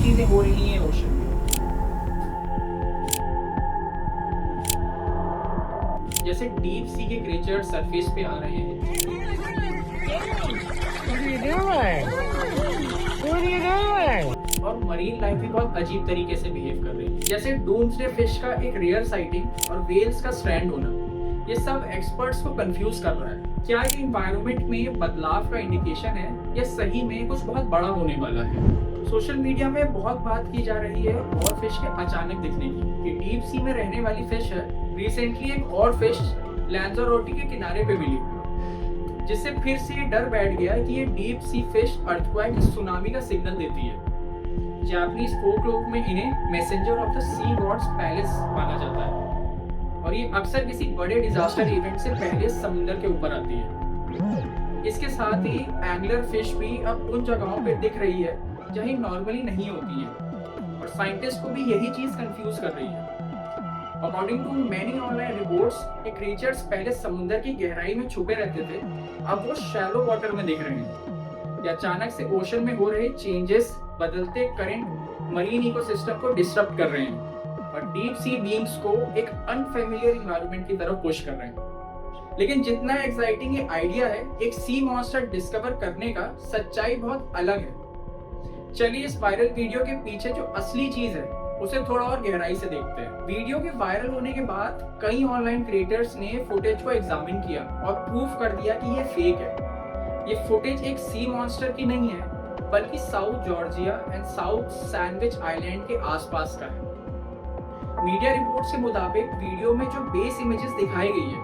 चीजें हो रही हैं ओशन में। जैसे डीप सी के क्रिएचर सरफेस पे आ रहे हैं और मरीन लाइफ भी बहुत अजीब तरीके से बिहेव कर रही है। जैसे डूम्सडे फिश का एक रेयर साइटिंग और वेल्स का स्ट्रैंड होना, ये सब एक्सपर्ट्स को कंफ्यूज कर रहा है। क्या ये एनवायरनमेंट में बदलाव का इंडिकेशन है या सही में कुछ बहुत बड़ा होने वाला है? सोशल मीडिया में बहुत बात की जा रही है और फिश के अचानक दिखने की कि डीप सी में रहने वाली फिश है। रिसेंटली एक और फिश लैंजारोटे के किनारे पे मिली, जिससे फिर से ये डर बैठ गया कि ये deep sea fish earthquake tsunami का सिग्नल देती है। जापानीज फोकलोर में इन्हें messenger of the sea gods palace माना जाता है और ये अक्सर किसी बड़े डिजास्टर इवेंट से पहले समुद्र के ऊपर आती है। इसके साथ ही एंगलर फिश भी अब उन जगहों पे दिख रही है जहाँ नॉर्मली नहीं होती है और साइंटिस्ट को भी यही चीज कंफ्यूज कर रही है। According to many online reports, ये क्रीचर्स पहले समुद्र की गहराई में छुपे रहते थे, अब वो शैलो वाटर में दिख रहे हैं। ये अचानक से ओशन में हो रहे चेंजेस, बदलते करंट मरीन इकोसिस्टम को डिस्टर्ब कर रहे हैं और डीप सी बीइंग्स को एक अनफेमिलियर एनवायरनमेंट की तरफ पुश कर रहे हैं। लेकिन जितना एक्साइटिंग ये आइडिया है एक सी मॉन्स्टर डिस्कवर करने का, सच्चाई बहुत अलग है। चलिए इस वायरल वीडियो के पीछे जो असली चीज है उसे थोड़ा और गहराई से देखते हैं। वीडियो के वायरल होने के बाद कई ऑनलाइन क्रिएटर्स ने फुटेज को एग्जामिन किया और प्रूफ कर दिया कि ये फेक है। ये फुटेज एक सी मॉन्स्टर की नहीं है, बल्कि south Georgia and south sandwich island के आसपास का है। मीडिया रिपोर्ट्स के मुताबिक वीडियो में जो बेस इमेजेस दिखाई गई है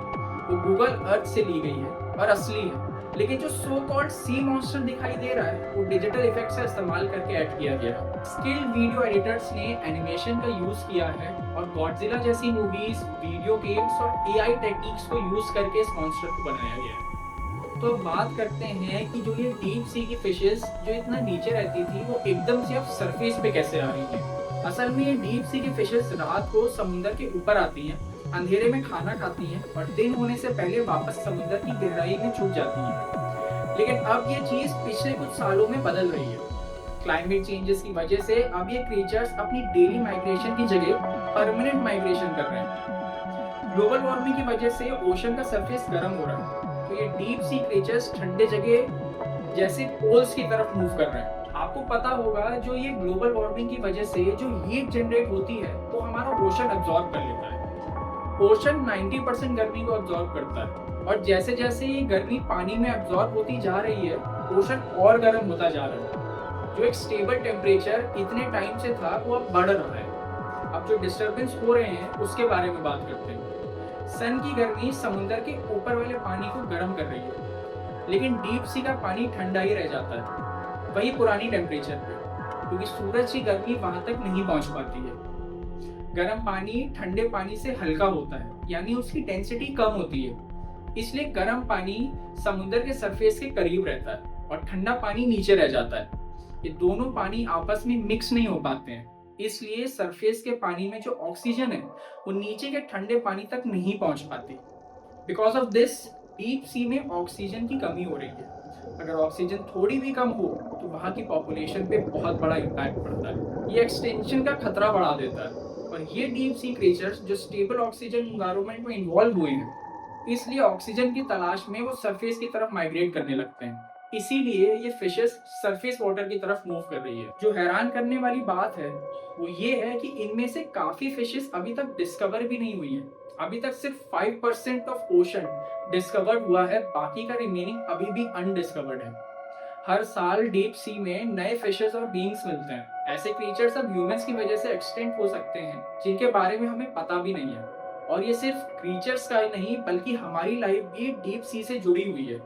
वो गूगल अर्थ से ली गई है और असली है, लेकिन जो सो कॉल्ड सी मॉन्स्टर दिखाई दे रहा है वो डिजिटल इफेक्ट्स का इस्तेमाल करके ऐड किया गया है। स्किल्ड वीडियो एडिटर्स ने एनिमेशन का यूज किया है और गॉडजिला जैसी मूवीज, वीडियो गेम्स और एआई टेक्निक्स को यूज करके इस मॉन्स्टर को बनाया गया है। तो बात करते हैं कि जो ये डीप सी की फिशेस जो इतना नीचे रहती थी वो एकदम से अब सरफेस पे कैसे आ रही है। असल में ये डीप सी की फिशेस रात को समुद्र के ऊपर आती हैं, अंधेरे में खाना खाती हैं और दिन होने से पहले वापस समुद्र की गहराई में छुप जाती हैं। लेकिन अब ये चीज पिछले कुछ सालों में बदल रही है। क्लाइमेट चेंजेस की वजह से अब ये क्रीचर्स अपनी डेली माइग्रेशन की जगह परमानेंट माइग्रेशन कर रहे हैं। ग्लोबल वार्मिंग की वजह से ओशन का सरफेस गर्म हो रहा है, तो ये डीप सी क्रीचर्स ठंडे जगह जैसे पोल्स की तरफ मूव कर रहे हैं। आपको पता होगा जो ये ग्लोबल वार्मिंग की वजह से जो हीट जनरेट होती है वो हमारा ओशन अब्सॉर्ब कर लेता है। ओशन 90% गर्मी को अब्सॉर्ब करता है और जैसे जैसे ये गर्मी पानी में अब्सॉर्ब होती जा रही है, ओशन और गर्म होता जा रहा है। जो एक स्टेबल टेम्परेचर इतने टाइम से था वो अब बढ़ रहा है। अब जो डिस्टर्बेंस हो रहे हैं उसके बारे में बात करते हैं। सन की गर्मी समुद्र के ऊपर वाले पानी को गर्म कर रही है, लेकिन डीप सी का पानी ठंडा ही रह जाता है वही पुरानी टेम्परेचर पे, क्योंकि सूरज की गर्मी वहां तक नहीं पहुंच पाती है। गर्म पानी ठंडे पानी से हल्का होता है, यानी उसकी डेंसिटी कम होती है, इसलिए गर्म पानी समुद्र के सरफेस के करीब रहता है और ठंडा पानी नीचे रह जाता है। ये दोनों पानी आपस में मिक्स नहीं हो पाते हैं, इसलिए सरफेस के पानी में जो ऑक्सीजन है वो नीचे के ठंडे पानी तक नहीं पहुंच पाती। Because of this deep sea में ऑक्सीजन की कमी हो रही है। अगर ऑक्सीजन थोड़ी भी कम हो तो वहाँ की पॉपुलेशन पे बहुत बड़ा इम्पैक्ट पड़ता है। ये एक्सटेंशन का खतरा बढ़ा देता है और ये डीप सी क्रीचर्स जो स्टेबल ऑक्सीजन एनवायरनमेंट में इन्वॉल्व हुए हैं, इसलिए ऑक्सीजन की तलाश में वो सरफेस की तरफ माइग्रेट करने लगते हैं। इसीलिए ये फिशेस सरफेस वाटर की तरफ मूव कर रही है। जो हैरान करने वाली बात है वो ये है कि इनमें से काफी फिशेस अभी तक डिस्कवर भी नहीं हुई है। अभी तक सिर्फ 5% ऑफ ओशन डिस्कवर्ड हुआ है, बाकी का रिमेनिंग अभी भी अनडिस्कवर्ड है। हर साल डीप सी में नए फिशेस और बीइंग्स मिलते हैं। ऐसे क्रीचर्स अब ह्यूमंस की वजह से एक्सटेंट हो सकते हैं जिनके बारे में हमें पता भी नहीं है। और ये सिर्फ क्रीचर्स का ही नहीं बल्कि हमारी लाइफ भी डीप सी से जुड़ी हुई है।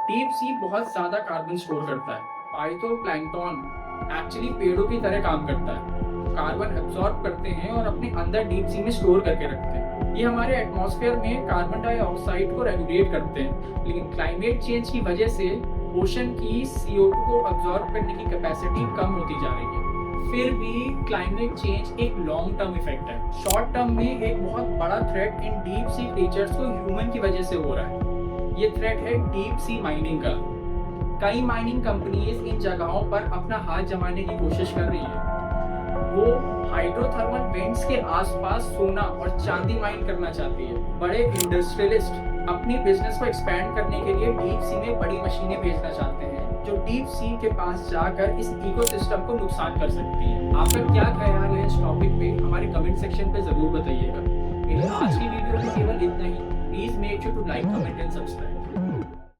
डीप सी बहुत ज्यादा कार्बन स्टोर करता है। फाइटोप्लैंक्टन एक्चुअली पेड़ों की तरह काम करता है, कार्बन एब्सॉर्ब करते हैं और अपने अंदर डीप सी में स्टोर करके रखते हैं। ये हमारे एटमॉस्फेयर में कार्बन डाइऑक्साइड को रेगुलेट करते हैं, लेकिन क्लाइमेट चेंज की वजह से ओशन की CO2 को अब्सॉर्ब करने की कैपेसिटी कम होती जा रही है। फिर भी क्लाइमेट चेंज एक लॉन्ग टर्म इफेक्ट है। शॉर्ट टर्म में एक बहुत बड़ा threat in deep sea creatures को ह्यूमन की वजह से हो रहा है। ये थ्रेट है डीप सी माइनिंग का। कई माइनिंग कंपनीज इन जगहों पर अपना हाथ जमाने की कोशिश कर रही है। वो हाइड्रोथर्मल वेंट्स के आसपास सोना और चांदी माइन करना चाहती है। बड़े इंडस्ट्रियलिस्ट अपनी बिजनेस को एक्सपैंड करने के लिए डीप सी में बड़ी मशीनें भेजना चाहते हैं जो डीप सी के पास जाकर इस इकोसिस्टम को नुकसान कर सकती हैं। आपका क्या ख्याल है इस टॉपिक पे हमारे कमेंट सेक्शन पे जरूर बताइएगा। मेरी आज की वीडियो में केवल इतना ही। Please make sure to like, comment and subscribe.